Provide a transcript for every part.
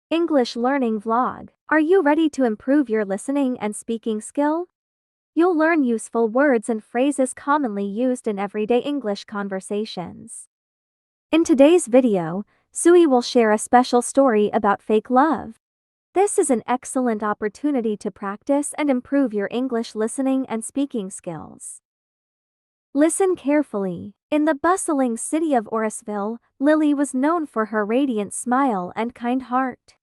English learning vlog. Are you ready to improve your listening and speaking skill? You'll learn useful words and phrases commonly used in everyday English conversations. In today's video, Sui will share a special story about fake love. This is an excellent opportunity to practice and improve your English listening and speaking skills. Listen carefully. In the bustling city of Orisville, Lily was known for her radiant smile and kind heart.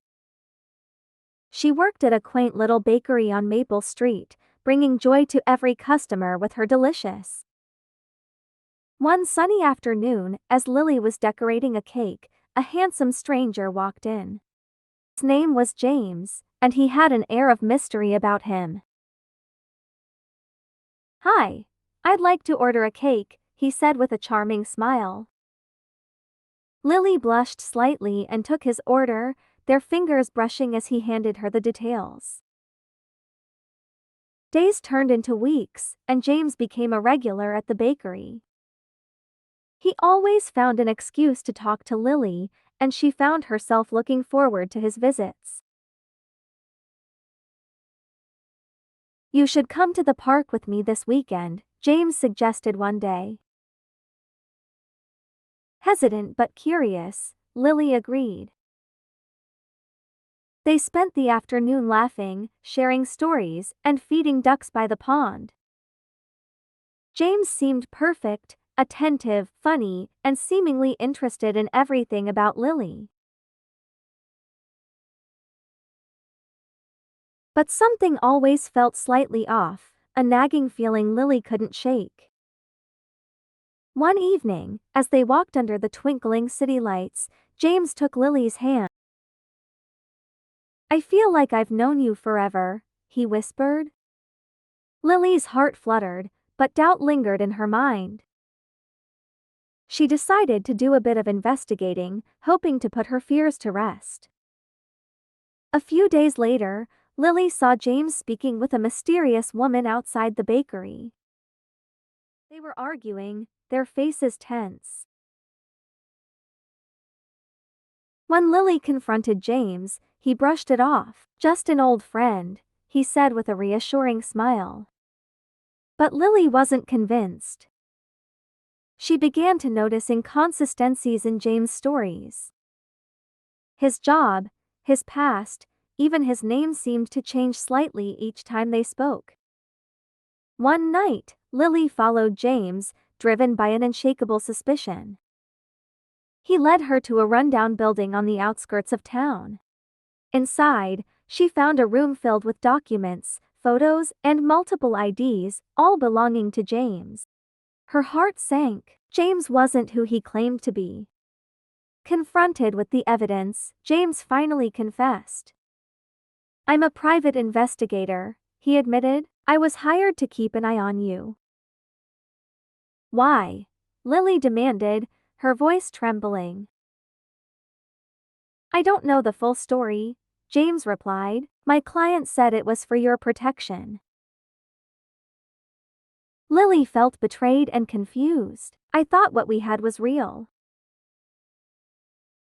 She worked at a quaint little bakery on Maple Street, bringing joy to every customer with her delicious. One sunny afternoon, as Lily was decorating a cake, a handsome stranger walked in. His name was James, and he had an air of mystery about him. "Hi, I'd like to order a cake," he said with a charming smile. Lily blushed slightly and took his order, their fingers brushing as he handed her the details. Days turned into weeks, and James became a regular at the bakery. He always found an excuse to talk to Lily, and she found herself looking forward to his visits. "You should come to the park with me this weekend," James suggested one day. Hesitant but curious, Lily agreed. They spent the afternoon laughing, sharing stories, and feeding ducks by the pond. James seemed perfect, attentive, funny, and seemingly interested in everything about Lily. But something always felt slightly off, a nagging feeling Lily couldn't shake. One evening, as they walked under the twinkling city lights, James took Lily's hand. "I feel like I've known you forever," he whispered. Lily's heart fluttered, but doubt lingered in her mind. She decided to do a bit of investigating, hoping to put her fears to rest. A few days later, Lily saw James speaking with a mysterious woman outside the bakery. They were arguing, their faces tense. When Lily confronted James, he brushed it off. "Just an old friend," he said with a reassuring smile. But Lily wasn't convinced. She began to notice inconsistencies in James' stories. His job, his past, even his name seemed to change slightly each time they spoke. One night, Lily followed James, driven by an unshakable suspicion. He led her to a rundown building on the outskirts of town. Inside, she found a room filled with documents, photos, and multiple IDs, all belonging to James. Her heart sank. James wasn't who he claimed to be. Confronted with the evidence, James finally confessed. "I'm a private investigator," he admitted. "I was hired to keep an eye on you." "Why?" Lily demanded, her voice trembling. "I don't know the full story," James replied. "My client said it was for your protection." Lily felt betrayed and confused. "I thought what we had was real."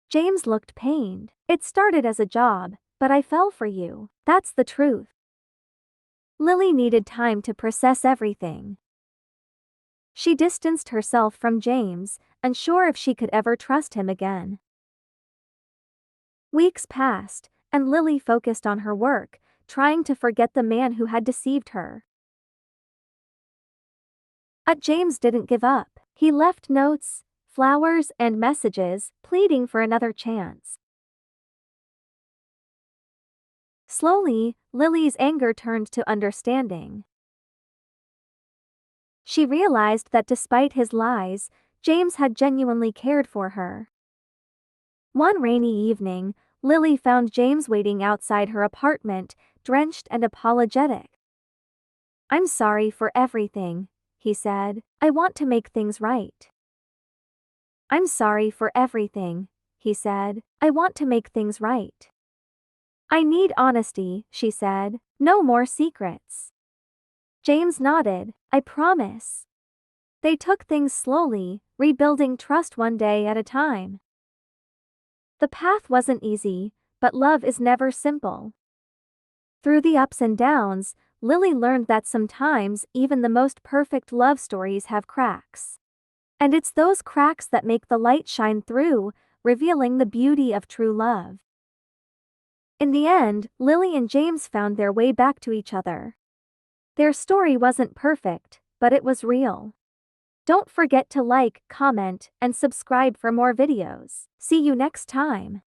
James looked pained. "It started as a job, but I fell for you. That's the truth." Lily needed time to process everything. She distanced herself from James, unsure if she could ever trust him again. Weeks passed, and Lily focused on her work, trying to forget the man who had deceived her. But James didn't give up. He left notes, flowers, and messages, pleading for another chance. Slowly, Lily's anger turned to understanding. She realized that despite his lies, James had genuinely cared for her. One rainy evening, Lily found James waiting outside her apartment, drenched and apologetic. "I'm sorry for everything," he said. "I want to make things right." "I'm sorry for everything," he said. "I want to make things right." "I need honesty," she said. "No more secrets." James nodded. "I promise." They took things slowly, rebuilding trust one day at a time. The path wasn't easy, but love is never simple. Through the ups and downs, Lily learned that sometimes even the most perfect love stories have cracks. And it's those cracks that make the light shine through, revealing the beauty of true love. In the end, Lily and James found their way back to each other. Their story wasn't perfect, but it was real. Don't forget to like, comment, and subscribe for more videos. See you next time.